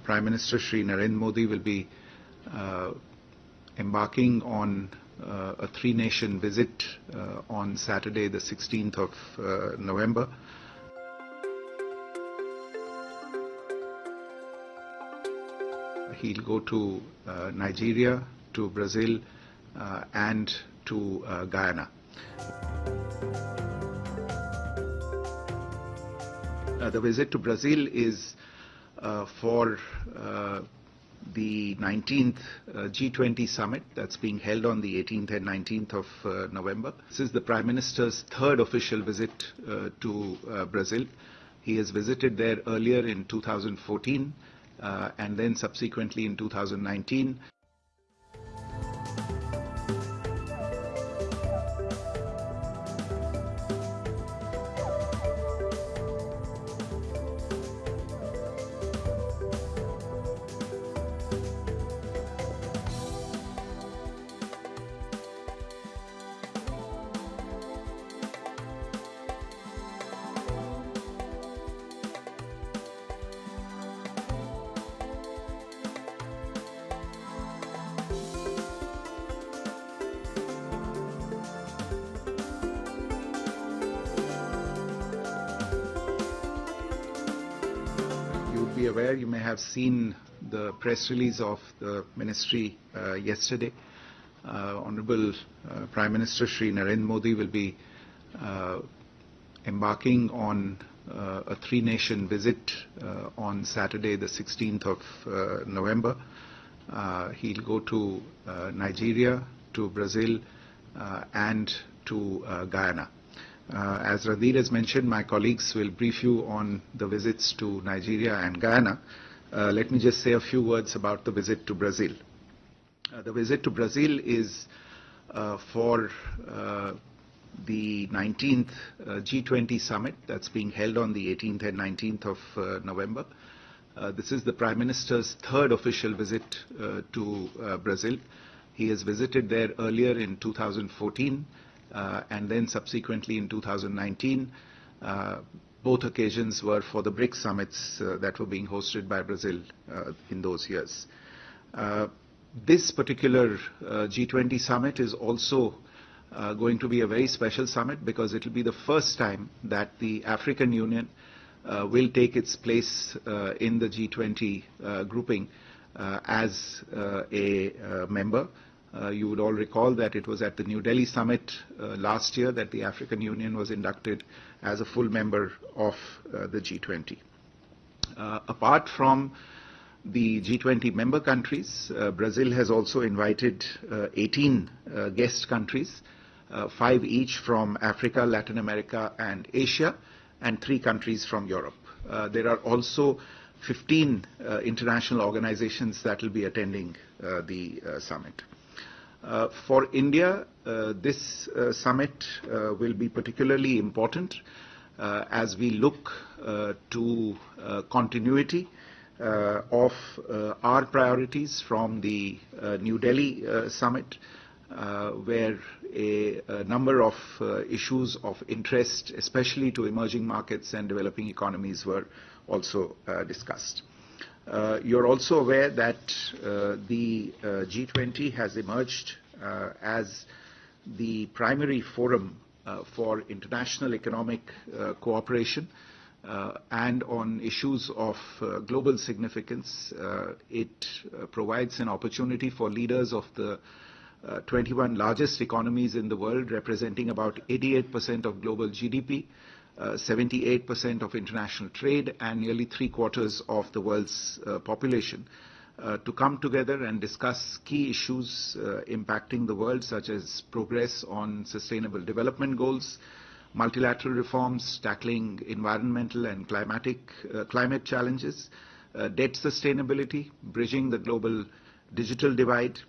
Prime Minister Shri Narendra Modi will be embarking on a three-nation visit on Saturday, the 16th of November. He'll go to Nigeria, to Brazil, and to Guyana. The visit to Brazil is for the 19th G20 summit that's being held on the 18th and 19th of November. This is the Prime Minister's third official visit to Brazil. He has visited there earlier in 2014 and then subsequently in 2019. Be aware, you may have seen the press release of the ministry yesterday. Honorable Prime Minister Shri Narendra Modi will be embarking on a three-nation visit on Saturday, the 16th of November. He'll go to Nigeria, to Brazil, and to Guyana. As Radhir has mentioned, my colleagues will brief you on the visits to Nigeria and Guyana. Let me just say a few words about the visit to Brazil. The visit to Brazil is for the 19th G20 summit that's being held on the 18th and 19th of November. This is the Prime Minister's third official visit to Brazil. He has visited there earlier in 2014. And then subsequently in 2019, both occasions were for the BRICS summits that were being hosted by Brazil in those years. This particular G20 summit is also going to be a very special summit because it will be the first time that the African Union will take its place in the G20 grouping as a member. You would all recall that it was at the New Delhi summit last year that the African Union was inducted as a full member of the G20. Apart from the G20 member countries, Brazil has also invited 18 guest countries, 5 each from Africa, Latin America, and Asia, and 3 countries from Europe. There are also 15 international organizations that will be attending the summit. For India, this summit will be particularly important as we look to continuity of our priorities from the New Delhi summit, where a number of issues of interest, especially to emerging markets and developing economies, were also discussed. You're also aware that the G20 has emerged as the primary forum for international economic cooperation and on issues of global significance. It provides an opportunity for leaders of the 21 largest economies in the world, representing about 88% of global GDP, 78% of international trade, and nearly 3/4 of the world's population, to come together and discuss key issues impacting the world, such as progress on sustainable development goals, multilateral reforms, tackling environmental and climate challenges, debt sustainability, bridging the global digital divide,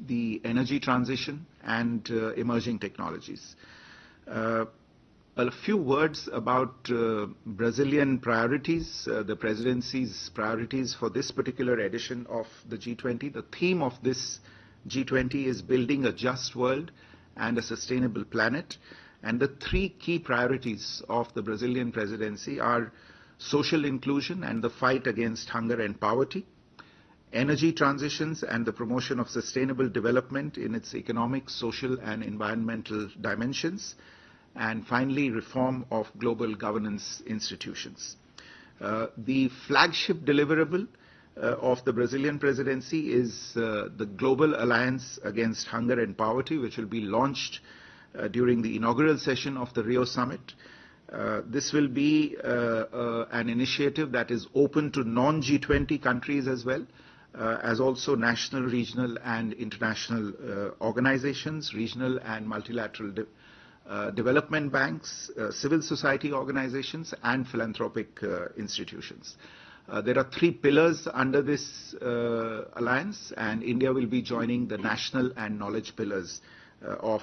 the energy transition, and emerging technologies. A few words about Brazilian priorities, the presidency's priorities for this particular edition of the G20. The theme of this G20 is building a just world and a sustainable planet. And the 3 key priorities of the Brazilian presidency are social inclusion and the fight against hunger and poverty, energy transitions and the promotion of sustainable development in its economic, social and environmental dimensions, and finally reform of global governance institutions. The flagship deliverable of the Brazilian presidency is the Global Alliance Against Hunger and Poverty, which will be launched during the inaugural session of the Rio Summit. This will be an initiative that is open to non-G20 countries as well, as also national, regional and international organizations, regional and multilateral development banks, civil society organizations and philanthropic institutions. There are 3 pillars under this alliance, and India will be joining the national and knowledge pillars of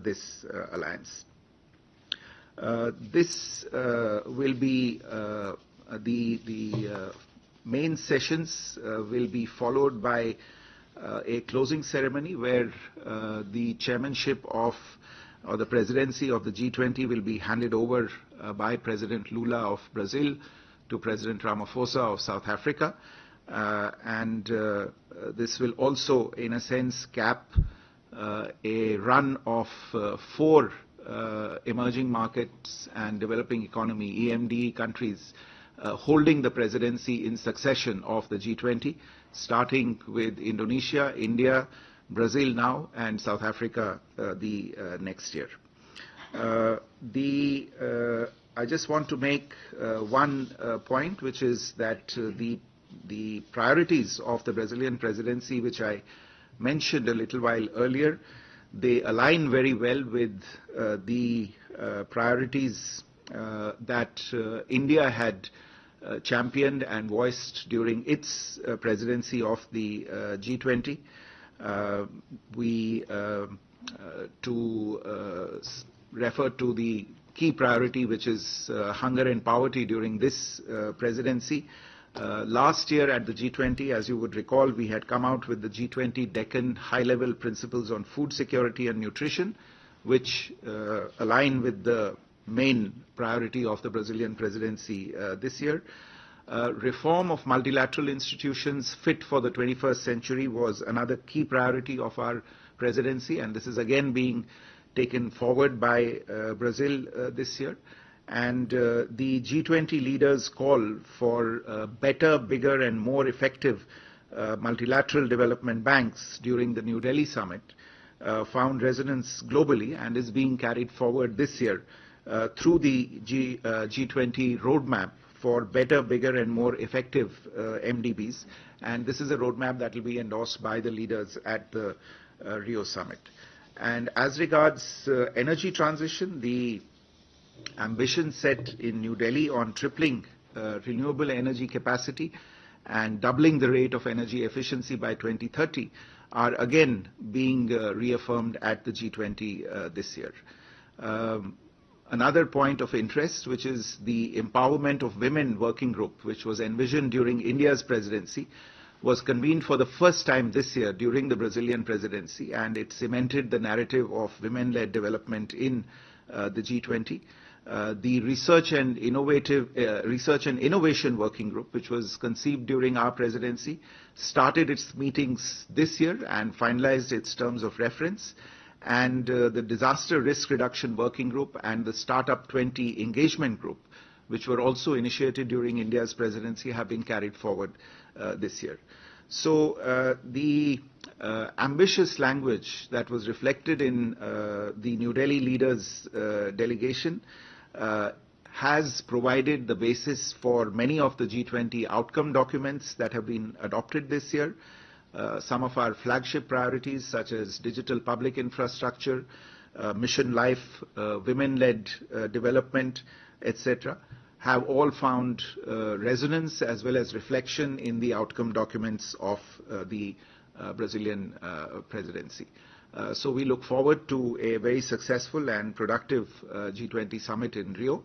this alliance. This will be the main sessions will be followed by a closing ceremony where the chairmanship of or the presidency of the G20 will be handed over by President Lula of Brazil to President Ramaphosa of South Africa. This will also, in a sense, cap a run of 4 emerging markets and developing economy, EMD countries, holding the presidency in succession of the G20, starting with Indonesia, India, Brazil now, and South Africa the next year. I just want to make one point, which is that the priorities of the Brazilian presidency, which I mentioned a little while earlier, they align very well with the priorities that India had championed and voiced during its presidency of the G20. To refer to the key priority, which is hunger and poverty during this presidency. Last year at the G20, as you would recall, we had come out with the G20 Deccan high-level principles on food security and nutrition, which align with the main priority of the Brazilian presidency this year. Reform of multilateral institutions fit for the 21st century was another key priority of our presidency, and this is again being taken forward by Brazil this year. And the G20 leaders' call for better, bigger and more effective multilateral development banks during the New Delhi summit found resonance globally and is being carried forward this year through the G20 roadmap for better, bigger and more effective MDBs. And this is a roadmap that will be endorsed by the leaders at the Rio summit. And as regards energy transition, the ambition set in New Delhi on tripling renewable energy capacity and doubling the rate of energy efficiency by 2030 are again being reaffirmed at the G20 this year. Another point of interest, which is the Empowerment of Women Working Group, which was envisioned during India's presidency, was convened for the first time this year during the Brazilian presidency, and it cemented the narrative of women-led development in the G20. The Research and Innovation Working Group, which was conceived during our presidency, started its meetings this year and finalized its terms of reference. And the Disaster Risk Reduction Working Group and the Startup 20 Engagement Group, which were also initiated during India's presidency, have been carried forward this year. So the ambitious language that was reflected in the New Delhi leaders' delegation has provided the basis for many of the G20 outcome documents that have been adopted this year. Some of our flagship priorities, such as digital public infrastructure, mission life, women-led development, etc., have all found resonance as well as reflection in the outcome documents of the Brazilian presidency. So we look forward to a very successful and productive G20 summit in Rio.